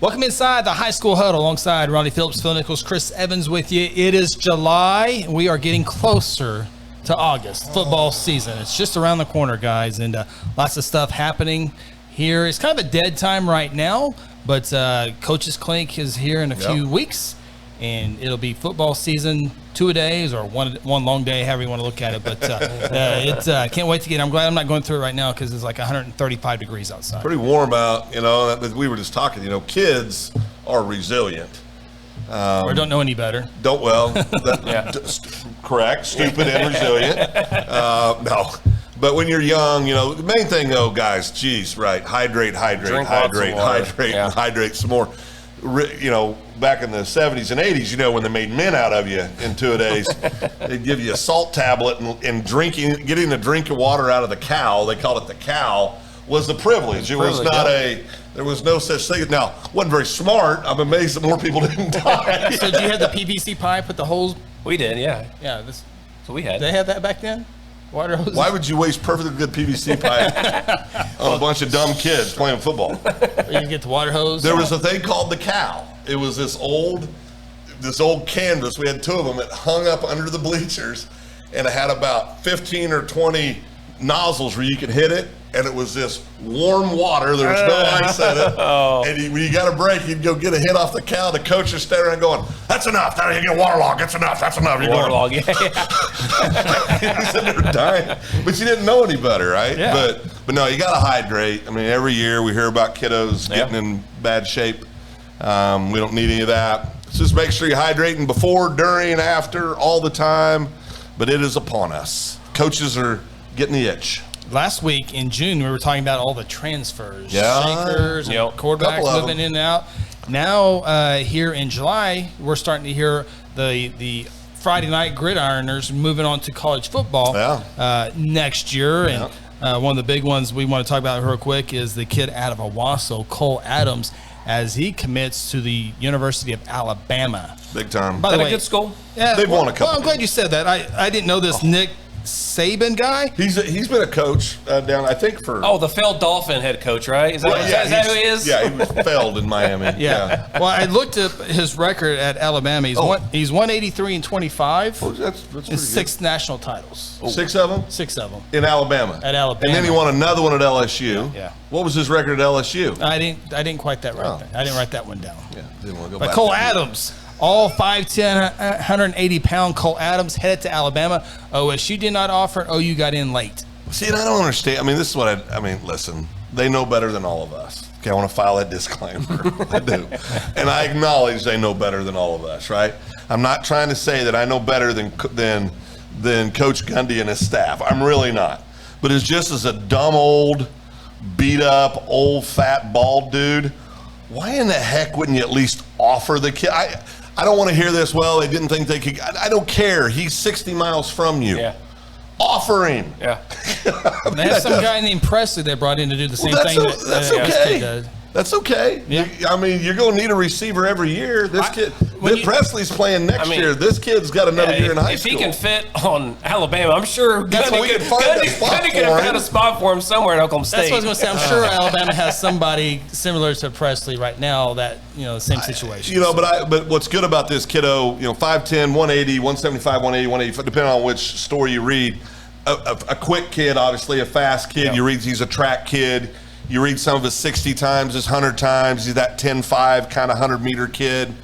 Welcome inside the High School Huddle alongside Ronnie Phillips, Phil Nichols, Chris Evans with you. It is July. We are getting closer to August, football season. It's just around the corner, guys, and lots of stuff happening here. It's kind of a dead time right now, but Coaches Clinic is here in a few weeks, and it'll be football season 2 days or one long day, however you want to look at it. But can't wait to get. I'm glad I'm not going through it right now because it's like 135 degrees outside. Pretty warm out, we were just talking. Kids are resilient. Or don't know any better. Correct. Stupid and resilient. No. But when you're young, the main thing though, guys, hydrate, hydrate some more. Back in the 70s and 80s, when they made men out of you in 2 days, they'd give you a salt tablet and getting a drink of water out of the cow, they called it the cow, was the privilege. It was not there was no such thing. Now, wasn't very smart. I'm amazed that more people didn't die. So did you have the PVC pipe with the holes? We did, yeah. Yeah. So we had. They had that back then? Water hoses? Why would you waste perfectly good PVC pipe on a bunch of dumb kids playing football? You can get the water hose. There was a thing called the cow. It was this old canvas. We had two of them that hung up under the bleachers, and it had about 15 or 20 nozzles where you could hit it, and it was this warm water. There was no ice in it. And when you got a break, you'd go get a hit off the cow. The coach is standing around going, "That's enough. Now you get waterlogged. That's enough. That's enough." You're waterlogged, You're sitting there dying, but you didn't know any better, right? Yeah. But no, you got to hydrate. I mean, every year we hear about kiddos getting in bad shape. We don't need any of that. So just make sure you're hydrating before, during, after, all the time. But it is upon us. Coaches are getting the itch. Last week in June, we were talking about all the transfers, shakers, and quarterbacks moving in and out. Now, here in July, we're starting to hear the Friday night gridironers moving on to college football next year. And one of the big ones we want to talk about real quick is the kid out of Owasso, Cole Adams, as he commits to the University of Alabama. Big time. By the way, a good school? Yeah, they've won a couple. Well, I'm glad you said that. I didn't know this Nick Saban guy. He's been a coach down, I think, for... Oh, the failed Dolphin head coach, right? Is that who he is? Yeah, he was failed in Miami. Yeah. Well, I looked up his record at Alabama. He's 183 and 25. Oh, that's pretty Six national titles. good. 6 of them? 6 of them. In Alabama. At Alabama. And then he won another one at LSU. Yeah. What was his record at LSU? I didn't quite that right. I didn't write that one down. Yeah, didn't want to go But back. Cole Adams, all 5'10", 180-pound Cole Adams headed to Alabama. OSU did not offer. OU got in late. See, and I don't understand. I mean, this is what listen, they know better than all of us. Okay, I want to file that disclaimer. I do. And I acknowledge they know better than all of us, right? I'm not trying to say that I know better than Coach Gundy and his staff. I'm really not. But it's just as a dumb, old, beat-up, old, fat, bald dude, why in the heck wouldn't you at least offer the kid? I don't want to hear this, well, they didn't think they could. I don't care. He's 60 miles from you. Yeah. Offer him. Yeah. They have some guy named Presley they brought in to do the same thing. That's okay. Does. That's okay. Yeah. You're going to need a receiver every year. Presley's playing next year. This kid's got another year in high school. If he can fit on Alabama, I'm sure Gundy could have found a spot for him somewhere in Oklahoma State. That's what I was going to say. I'm sure Alabama has somebody similar to Presley right now that, same situation. But what's good about this kiddo, 5'10", 180, 175, 180, 180, depending on which story you read, a quick kid, obviously, a fast kid. Yeah. You read he's a track kid. You read some of his 60 times, his 100 times. He's that 10-5 kind of 100-meter kid.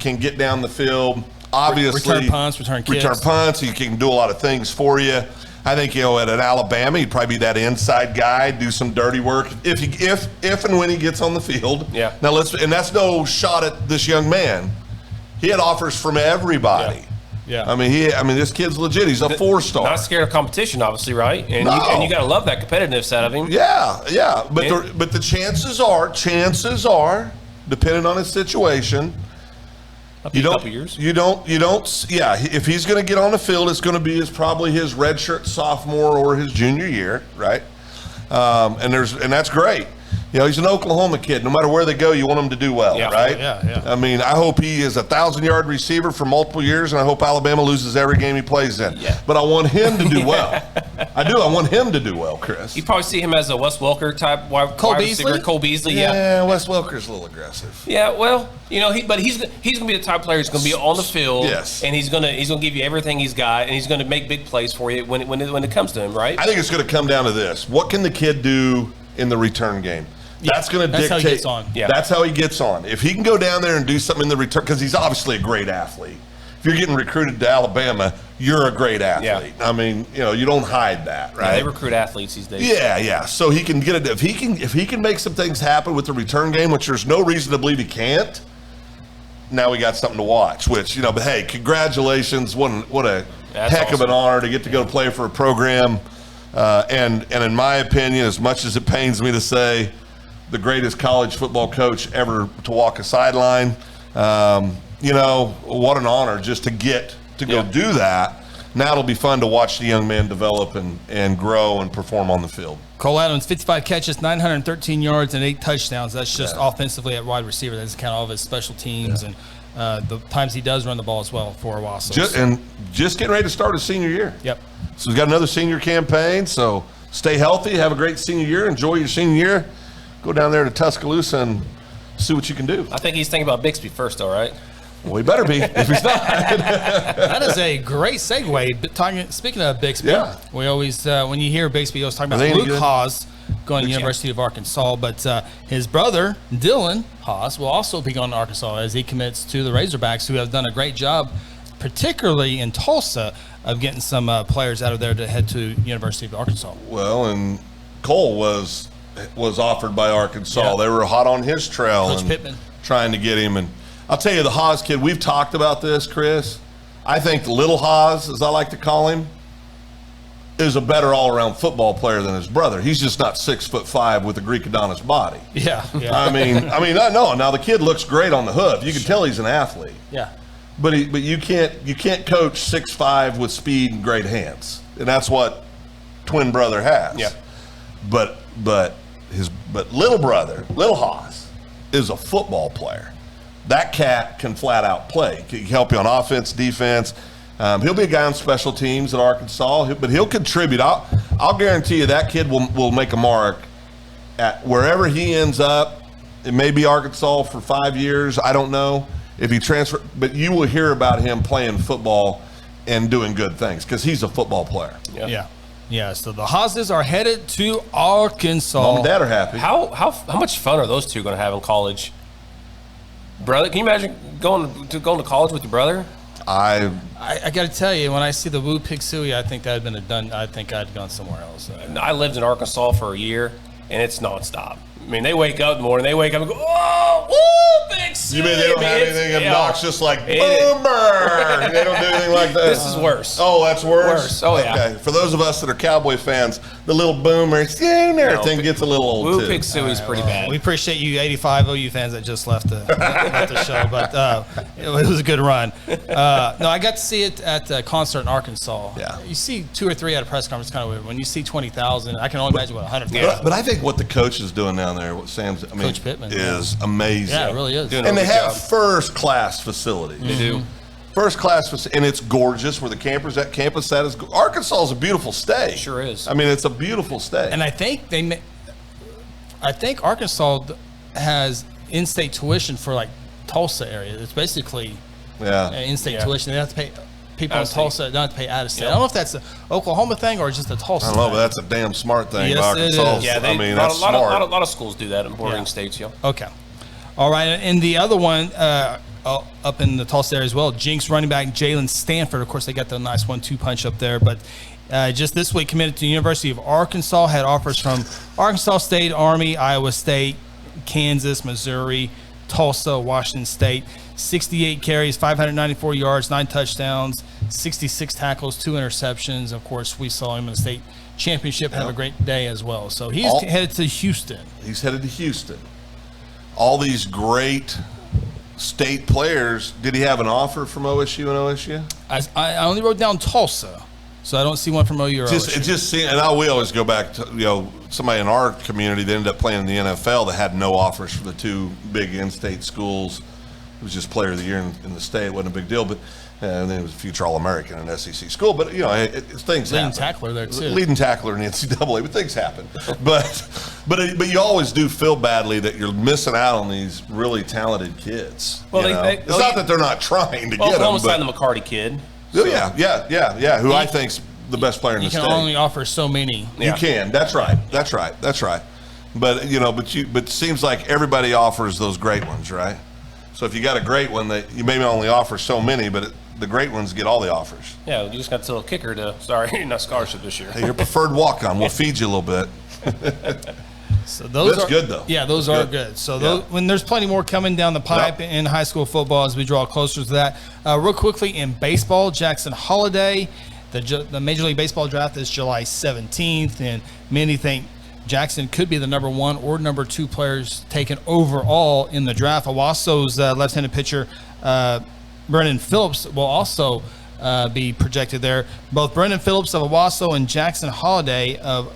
Can get down the field. Obviously, return punts, return punts. He can do a lot of things for you. I think at an Alabama, he'd probably be that inside guy, do some dirty work if and when he gets on the field. Yeah. Now and that's no shot at this young man. He had offers from everybody. Yeah. I mean, this kid's legit. He's a 4-star. Not scared of competition, obviously, right? And you got to love that competitiveness out of him. Yeah. But the chances are, depending on his situation, a couple years. You don't. Yeah. If he's going to get on the field, it's going to be probably his redshirt sophomore or his junior year, right? And that's great. He's an Oklahoma kid. No matter where they go, you want him to do well, right? Yeah. I mean, I hope he is a 1,000-yard receiver for multiple years, and I hope Alabama loses every game he plays in. Yeah. But I want him to do well. I do. I want him to do well, Chris. You probably see him as a Wes Welker type wide receiver. Cole Beasley, yeah. Wes Welker's a little aggressive. Yeah, well, he's going to be the type player who's going to be on the field. Yes. And he's going to give you everything he's got, and he's going to make big plays for you when it comes to him, right? I think it's going to come down to this: what can the kid do in the return game? That's going to dictate. That's how he gets on. Yeah. That's how he gets on. If he can go down there and do something in the return, because he's obviously a great athlete. If you're getting recruited to Alabama, you're a great athlete. Yeah. I mean, you don't hide that, right? Yeah, they recruit athletes these days. Yeah. So he can get it. If he can make some things happen with the return game, which there's no reason to believe he can't. Now we got something to watch. Which but hey, congratulations! What a heck of an honor to get to go play for a program. And in my opinion, as much as it pains me to say, the greatest college football coach ever to walk a sideline. What an honor just to get to go do that. Now it'll be fun to watch the young man develop and grow and perform on the field. Cole Adams, 55 catches, 913 yards, and 8 touchdowns. That's just offensively at wide receiver. That's kind of all of his special teams and the times he does run the ball as well for a while. So just getting ready to start his senior year. Yep. So he's got another senior campaign. So stay healthy, have a great senior year, enjoy your senior year. Go down there to Tuscaloosa and see what you can do. I think he's thinking about Bixby first, though, right? Well, he better be if he's not. That is a great segue. Speaking of Bixby, we always, when you hear Bixby, you always talk about Luke Haas going to the University of Arkansas. But his brother, Dylan Haas, will also be going to Arkansas as he commits to the Razorbacks, who have done a great job, particularly in Tulsa, of getting some players out of there to head to University of Arkansas. Well, and Cole was offered by Arkansas. Yeah. They were hot on his trail Coach and Pittman. trying to get him. And I'll tell you, the Haas kid, we've talked about this, Chris. I think the little Haas, as I like to call him, is a better all-around football player than his brother. He's just not 6'5" with a Greek Adonis body. Yeah. I mean, no. Now the kid looks great on the hoof. You can tell he's an athlete. Yeah. But you can't coach 6'5" with speed and great hands, and that's what twin brother has. Yeah. But little brother, little Haas, is a football player. That cat can flat out play. He can help you on offense, defense. He'll be a guy on special teams at Arkansas, but he'll contribute. I'll guarantee you that kid will make a mark at wherever he ends up. It may be Arkansas for 5 years. I don't know if he transfer, but you will hear about him playing football and doing good things because he's a football player. Yeah. So the Haases are headed to Arkansas. Mom and Dad are happy. How much fun are those two going to have in college? Brother, can you imagine going to college with your brother? I got to tell you, when I see the Woo Pig Suey, I think that had been I think I'd gone somewhere else. I lived in Arkansas for a year, and it's nonstop. I mean, they wake up in the morning, they wake up and go, oh, woo, Big Suey. You mean they don't have anything obnoxious like boomer? They don't do anything like that. This is worse. Oh, that's worse? Oh, yeah. Okay. For those of us that are Cowboy fans, the little boomer thing gets a little old, Woo too. Pig Suey's pretty bad. We appreciate you 85 OU fans that just left the show, but it was a good run. No, I got to see it at a concert in Arkansas. Yeah. You see 2 or 3 at a press conference, kind of weird. When you see 20,000, I can only imagine what 100,000. But I think what the coach is doing down there, what Coach Pittman, is amazing. Yeah, it really is. And they have first-class facilities. They do. First-class facility, and it's gorgeous where the campus at is. Arkansas is a beautiful state. It sure is. I mean, it's a beautiful state. And I think Arkansas has in-state tuition for like Tulsa area. It's basically in-state tuition. They have to pay people in Tulsa. Don't have to pay out of state. Yep. I don't know if that's an Oklahoma thing or just a Tulsa. I don't know, thing. but that's a damn smart thing. Yes, by Arkansas. it is. Yeah, that's smart. A lot of schools do that in bordering states. Yeah. Okay. All right. And the other one up in the Tulsa area as well, Jinx running back Jalen Stanford. Of course, they got the nice 1-2 punch up there. But just this week committed to the University of Arkansas, had offers from Arkansas State, Army, Iowa State, Kansas, Missouri, Tulsa, Washington State. 68 carries, 594 yards, 9 touchdowns, 66 tackles, 2 interceptions. Of course, we saw him in the state championship have a great day as well. So he's headed to Houston. He's headed to Houston. All these great state players. Did he have an offer from OSU and OSU? I only wrote down Tulsa, so I don't see one from OU or OSU. It just seemed, and we always go back to somebody in our community that ended up playing in the NFL that had no offers from the 2 big in-state schools. He was just player of the year in the state. It wasn't a big deal, but and then he was a future All-American in SEC school. But, things happen. Leading tackler there, too. Leading tackler in the NCAA, but things happen. But you always do feel badly that you're missing out on these really talented kids. Well, it's not that they're not trying to get them. Oklahoma signed the McCarty kid. So. Yeah, who I think's the best player in the state. You can only offer so many. You can. That's right. But but it seems like everybody offers those great ones, right? So if you got a great one, that you maybe only offer so many, but the great ones get all the offers. Yeah, you just got to tell a kicker not scholarship this year. Hey, your preferred walk-on. We'll feed you a little bit. So those That's are good, though. Yeah, those are good. So when there's plenty more coming down the pipe in high school football as we draw closer to that. Real quickly in baseball, Jackson Holliday, the Major League Baseball draft is July 17th, and many think Jackson could be the number 1 or number 2 players taken overall in the draft. Owasso's left-handed pitcher, Brennan Phillips, will also be projected there. Both Brennan Phillips of Owasso and Jackson Holliday of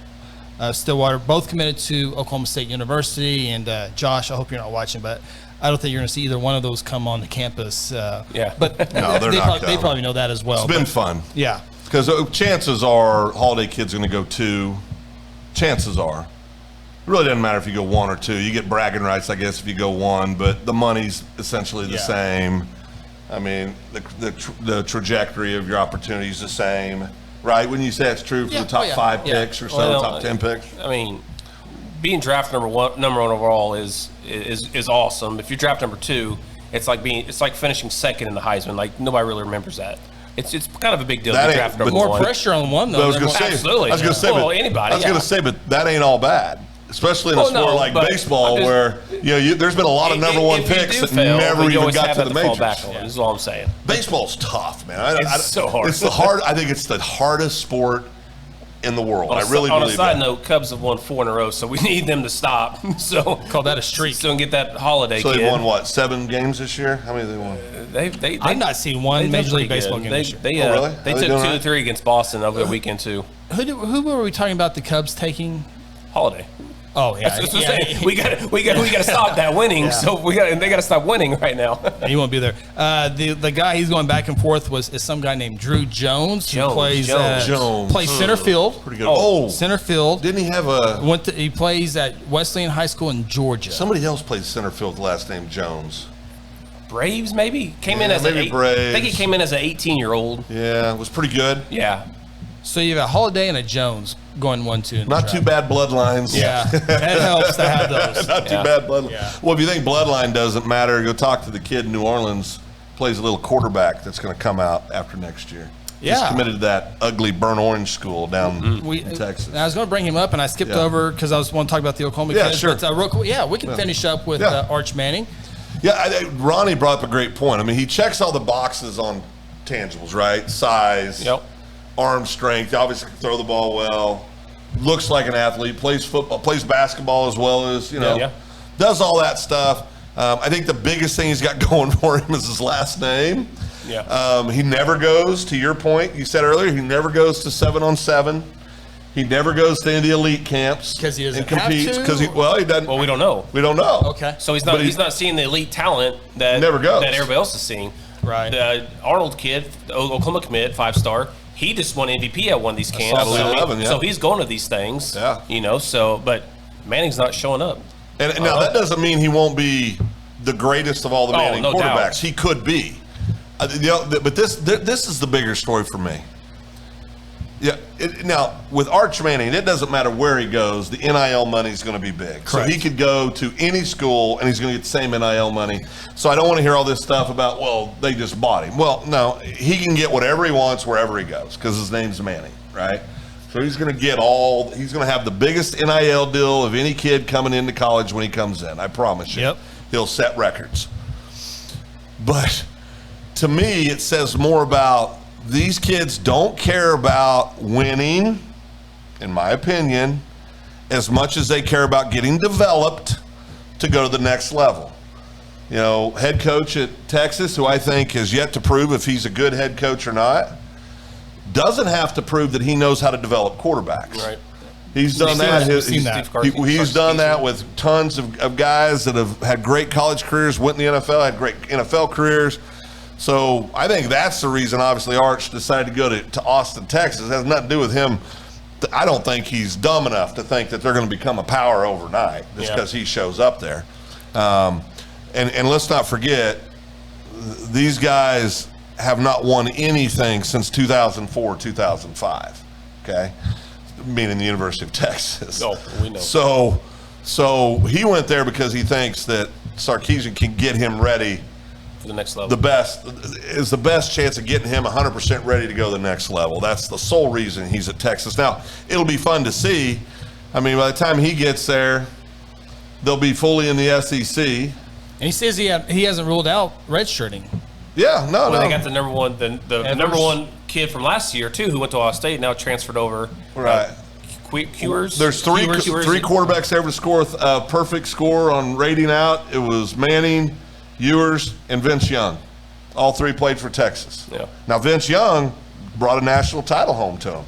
Stillwater both committed to Oklahoma State University. And Josh, I hope you're not watching, but I don't think you're going to see either one of those come on the campus. But no, they probably know that as well. It's been fun. Yeah. Because chances are Holiday kid's going to go 2. Chances are. It really doesn't matter if you go 1 or 2. You get bragging rights, I guess, if you go 1, but the money's essentially the same. I mean, the trajectory of your opportunity is the same, right? When you say it's true for the top 5 picks or so, top 10 picks. I mean, being drafted number one overall is awesome. If you draft number 2, it's like finishing second in the Heisman. Like nobody really remembers that. It's kind of a big deal to draft number 1. More pressure on one though. I was going to say, absolutely. I was going to say, but that ain't all bad. Especially in a sport like baseball, where there's been a lot of number 1 picks that never even got to the majors. This is all I'm saying. Baseball's tough, man. It's so hard. I think it's the hardest sport in the world. I really believe that. On a side note, Cubs have won 4 in a row, so we need them to stop. So call that a streak. So get that Holiday. So they've won what, 7 games this year? How many have they won? I've not seen one Major League Baseball game this year. Really? They took 2 or 3 against Boston over the weekend too. Who were we talking about? The Cubs taking Holiday. Oh yeah, we got to stop that winning. Yeah. So they got to stop winning right now. He won't be there. The guy he's going back and forth is some guy named Drew Jones, who plays center field. Pretty good. Center field. Didn't he have he plays at Wesleyan High School in Georgia. Somebody else plays center field. Last name Jones. Braves maybe came in as Braves. I think he came in as an 18-year-old. Yeah, it was pretty good. Yeah. So you have a Holiday and a Jones going 1-2. Not too bad bloodlines. Yeah, that helps to have those. Not too bad bloodline. Yeah. Well, if you think bloodline doesn't matter, go talk to the kid in New Orleans. Plays a little quarterback that's going to come out after next year. Yeah. He's committed to that ugly burnt orange school down in Texas. I was going to bring him up, and I skipped over because I want to talk about the Oklahoma kids. Sure. But, we can finish up with Arch Manning. Yeah, Ronnie brought up a great point. I mean, he checks all the boxes on tangibles, right? Size. Yep. Arm strength, obviously can throw the ball well, looks like an athlete, plays football, plays basketball as well as, does all that stuff. I think the biggest thing he's got going for him is his last name. Yeah. He never goes, to your point, you said earlier, he never goes to 7-on-7. He never goes to any of the elite camps. Because he doesn't competes. have to? He doesn't. Well, we don't know. We don't know. Okay. So he's not seeing the elite talent that never goes. that everybody else is seeing. Right. The Arnold kid, the Oklahoma commit, 5-star. He just won MVP at one of these camps. So he's going to these things. Yeah. But Manning's not showing up. And now that doesn't mean he won't be the greatest of all the Manning quarterbacks. Doubt. He could be. But this is the bigger story for me. Yeah. Now, with Arch Manning, it doesn't matter where he goes. The NIL money is going to be big. Correct. So he could go to any school, and he's going to get the same NIL money. So I don't want to hear all this stuff about, well, they just bought him. Well, no, he can get whatever he wants wherever he goes because his name's Manning, right? So he's going to get he's going to have the biggest NIL deal of any kid coming into college when he comes in. I promise you. Yep. He'll set records. But to me, it says more about these kids don't care about winning, in my opinion, as much as they care about getting developed to go to the next level. Head coach at Texas, who I think has yet to prove if he's a good head coach or not, doesn't have to prove that he knows how to develop quarterbacks. Right. He's done that. Seen that. He's done that with tons of guys that have had great college careers, went in the NFL, had great NFL careers. So I think that's the reason, obviously, Arch decided to go to Austin, Texas. It has nothing to do with him. I don't think he's dumb enough to think that they're going to become a power overnight just because he shows up there. And let's not forget, these guys have not won anything since 2004, 2005, okay? Meaning the University of Texas. No, we know. So he went there because he thinks that Sarkisian can get him ready for the next level. The best chance of getting him 100% ready to go to the next level. That's the sole reason he's at Texas. Now, it'll be fun to see. I mean, by the time he gets there, they'll be fully in the SEC. And he says he hasn't ruled out redshirting. Yeah, no. They got the number one, the number one kid from last year too, who went to Ohio State, now transferred over. Right. Kewers. There's three quarterbacks ever to score a perfect score on rating out. It was Manning, Ewers, and Vince Young. All three played for Texas. Yeah. Now, Vince Young brought a national title home to him.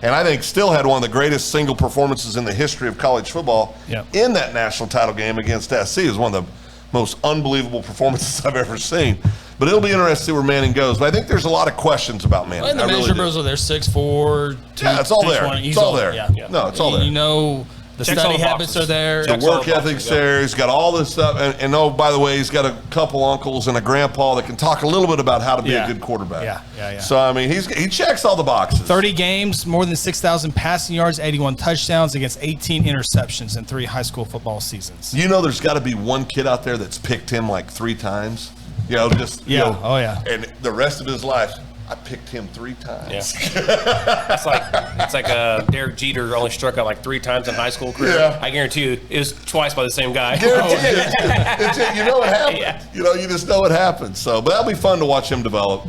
And I think still had one of the greatest single performances in the history of college football in that national title game against SC. It was one of the most unbelievable performances I've ever seen. But it'll be interesting to see where Manning goes. But I think there's a lot of questions about Manning. And the measurables are there, 6'4", yeah, it's all there. It's all there. Yeah. No, it's all there. You know, the study habits are there. The work ethic's there. He's got all this stuff. And oh, by the way, he's got a couple uncles and a grandpa that can talk a little bit about how to be a good quarterback. Yeah. So, I mean, he checks all the boxes. 30 games, more than 6,000 passing yards, 81 touchdowns against 18 interceptions in 3 high school football seasons. You know there's got to be one kid out there that's picked him like 3 times. You know, just you know, and the rest of his life, I picked him 3 times. Yeah. it's like Derek Jeter only struck out like 3 times in high school career. Yeah. I guarantee you, it was twice by the same guy. You know what happened. Yeah. You know, you just know what happened. So, but that'll be fun to watch him develop.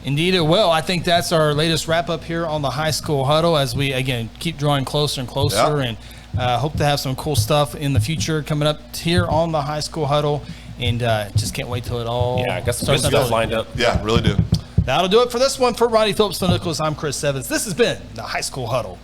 Indeed it will. I think that's our latest wrap-up here on the High School Huddle as we, again, keep drawing closer and closer and hope to have some cool stuff in the future coming up here on the High School Huddle. And just can't wait till it all I got some good stuff lined up. Yeah, really do. That'll do it for this one. For Ronnie Phillips, Phil Nicholas, I'm Chris Evans. This has been the High School Huddle.